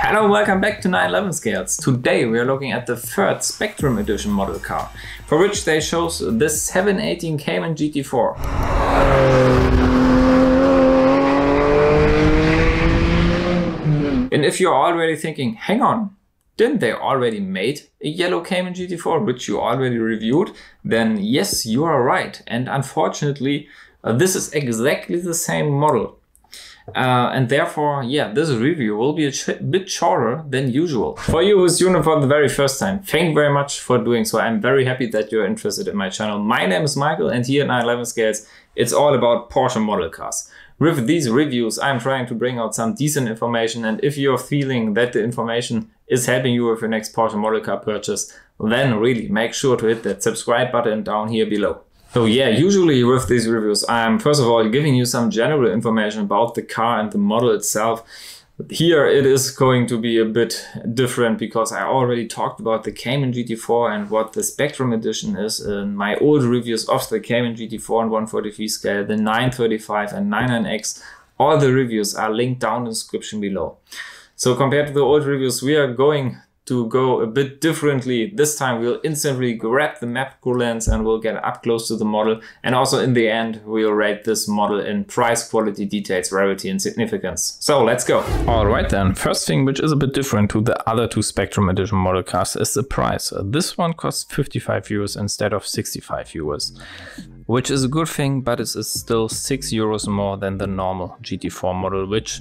Hello, welcome back to 911 Scales. Today we are looking at the third Spectrum Edition model car, for which they chose the 718 Cayman GT4. And if you're already thinking, hang on, didn't they already made a yellow Cayman GT4, which you already reviewed? Then yes, you are right. And unfortunately, this is exactly the same model. And therefore, yeah, this review will be a bit shorter than usual. For you who's tuned in for the very first time, thank you very much for doing so. I'm very happy that you're interested in my channel. My name is Michael, and here at 911 Scales, it's all about Porsche model cars. With these reviews, I'm trying to bring out some decent information, and if you're feeling that the information is helping you with your next Porsche model car purchase, then really make sure to hit that subscribe button down here below. So yeah, usually with these reviews, I'm first of all giving you some general information about the car and the model itself. Here it is going to be a bit different because I already talked about the Cayman GT4 and what the Spectrum Edition is in my old reviews of the Cayman GT4 and 143 scale, the 935 and 99X. All the reviews are linked down in the description below. So compared to the old reviews, we are going to go a bit differently. This time we'll instantly grab the macro lens and we'll get up close to the model. And also in the end, we'll rate this model in price, quality, details, rarity and significance. So let's go. All right then, first thing which is a bit different to the other two Spectrum Edition model cars is the price. This one costs 55 euros instead of 65 euros. Which is a good thing, but it is still 6 euros more than the normal GT4 model, which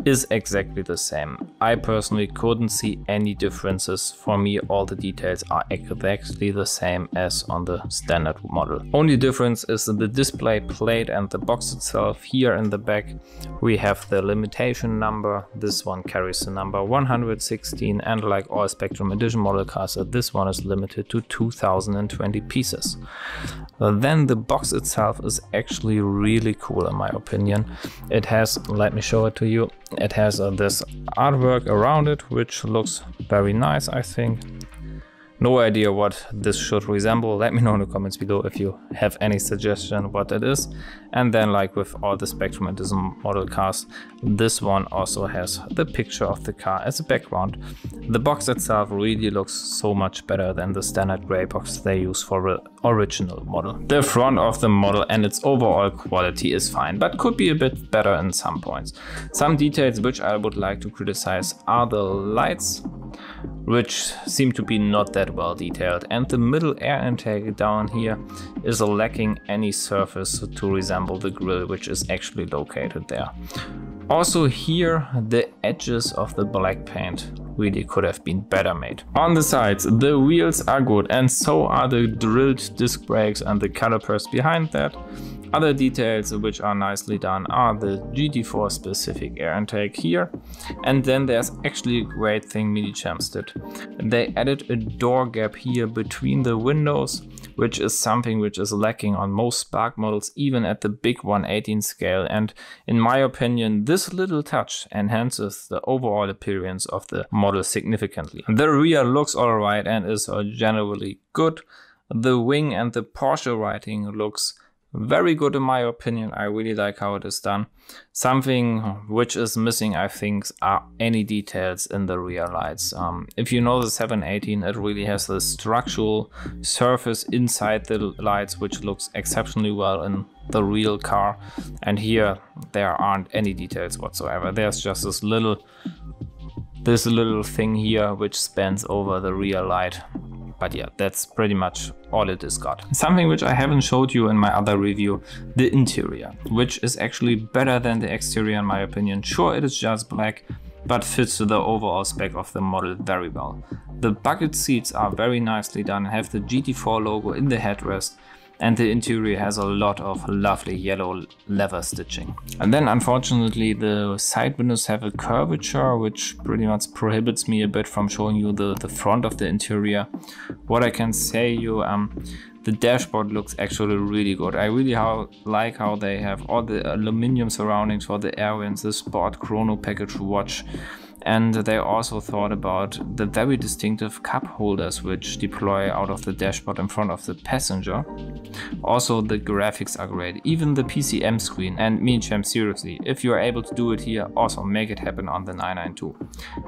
is exactly the same. I personally couldn't see any differences. For me, all the details are exactly the same as on the standard model. Only difference is the display plate and the box itself. Here in the back we have the limitation number. This one carries the number 116, and like all Spectrum Edition model cars, this one is limited to 2020 pieces. Then the box itself is actually really cool in my opinion. It has, let me show it to you, it has this artwork around it which looks very nice, I think. No idea what this should resemble. Let me know in the comments below if you have any suggestion what it is. And then, like with all the Spectrum Edition model cars, this one also has the picture of the car as a background. The box itself really looks so much better than the standard grey box they use for the original model. The front of the model and its overall quality is fine, but could be a bit better in some points. Some details which I would like to criticize are the lights, which seem to be not that well detailed, and the middle air intake down here is lacking any surface to resemble the grille, which is actually located there. Also here, the edges of the black paint really could have been better made. On the sides, the wheels are good, and so are the drilled disc brakes and the calipers behind that. Other details which are nicely done are the GT4 specific air intake here. And then there's actually a great thing Minichamps did. They added a door gap here between the windows, which is something which is lacking on most Spark models, even at the big 118 scale. And in my opinion, this little touch enhances the overall appearance of the model significantly. The rear looks alright and is generally good. The wing and the Porsche writing looks very good in my opinion. I really like how it is done. Something which is missing, I think, are any details in the rear lights. If you know the 718, it really has the structural surface inside the lights, which looks exceptionally well in the real car. And here there aren't any details whatsoever. There's just this little thing here which spans over the rear light. But yeah, that's pretty much all it is got. Something which I haven't showed you in my other review, the interior, which is actually better than the exterior in my opinion. Sure, it is just black, but fits to the overall spec of the model very well. The bucket seats are very nicely done, have the GT4 logo in the headrest, and the interior has a lot of lovely yellow leather stitching. And then unfortunately the side windows have a curvature which pretty much prohibits me a bit from showing you the front of the interior. What I can say you, the dashboard looks actually really good. I really like how they have all the aluminum surroundings for the air vents, the sport chrono package watch, And they also thought about the very distinctive cup holders which deploy out of the dashboard in front of the passenger. Also the graphics are great, even the PCM screen. And Minichamps, seriously, if you are able to do it here, also make it happen on the 992.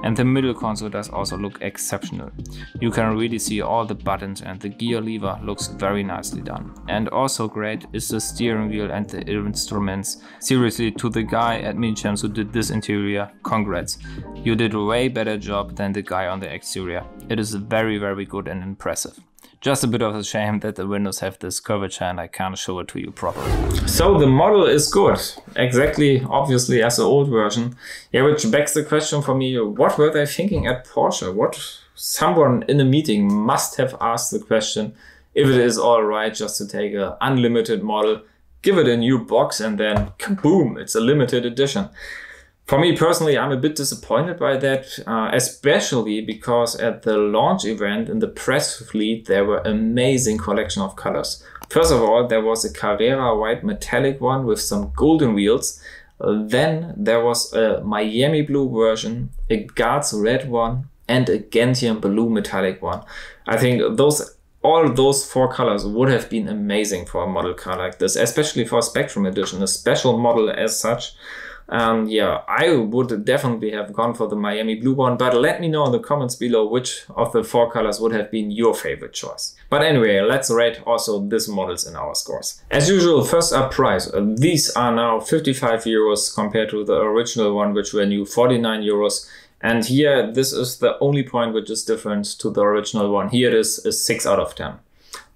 And the middle console does also look exceptional. You can really see all the buttons, and the gear lever looks very nicely done. And also great is the steering wheel and the instruments. Seriously, to the guy at Minichamps who did this interior, congrats. You did a way better job than the guy on the exterior. It is very, very good and impressive. Just a bit of a shame that the windows have this curvature and I can't show it to you properly. So the model is good, exactly, obviously, as the old version. Yeah, which begs the question for me, what were they thinking at Porsche? What someone in a meeting must have asked the question if it is all right just to take an unlimited model, give it a new box, and then kaboom, it's a limited edition. For me personally, I'm a bit disappointed by that, especially because at the launch event in the press fleet, there were amazing collection of colors. First of all, there was a Carrera white metallic one with some golden wheels. Then there was a Miami blue version, a Guards red one, and a Gentian blue metallic one. I think all those 4 colors would have been amazing for a model car like this, especially for a Spectrum edition, a special model as such. Yeah, I would definitely have gone for the Miami blue one, but let me know in the comments below which of the 4 colors would have been your favorite choice. But anyway, let's rate also these models in our scores. As usual, first up price. These are now 55 euros compared to the original one, which were new 49 euros. And here, this is the only point which is different to the original one. Here it is a 6 out of 10.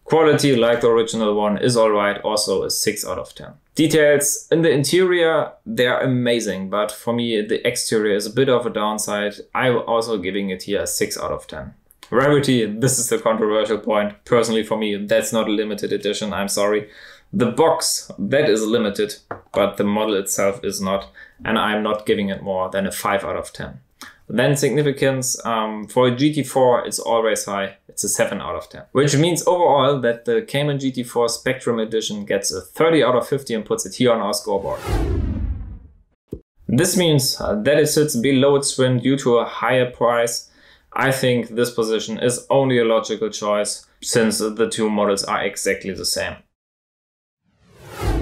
Quality, like the original one, is alright, also a 6 out of 10. Details in the interior, they're amazing, but for me the exterior is a bit of a downside. I'm also giving it here a 6 out of 10. Rarity, this is the controversial point. Personally for me, that's not a limited edition, I'm sorry. The box, that is limited, but the model itself is not, and I'm not giving it more than a 5 out of 10. Then significance, for a GT4 it's always high, it's a 7 out of 10. Which means overall that the Cayman GT4 Spectrum Edition gets a 30 out of 50 and puts it here on our scoreboard. This means that it sits below its twin due to a higher price. I think this position is only a logical choice since the 2 models are exactly the same.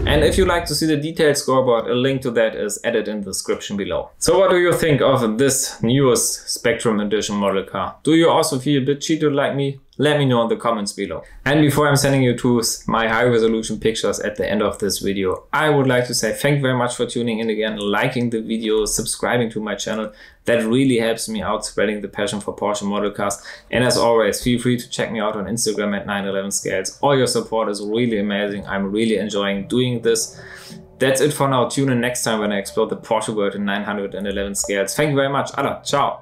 And if you'd like to see the detailed scoreboard, a link to that is added in the description below. So what do you think of this newest Spectrum Edition model car? Do you also feel a bit cheated like me? Let me know in the comments below. And before I'm sending you to my high resolution pictures at the end of this video, I would like to say thank you very much for tuning in again, liking the video, subscribing to my channel. That really helps me out spreading the passion for Porsche model cars. And as always, feel free to check me out on Instagram at 911scales. All your support is really amazing. I'm really enjoying doing this. That's it for now. Tune in next time when I explore the Porsche world in 911 scales. Thank you very much. Alla, ciao.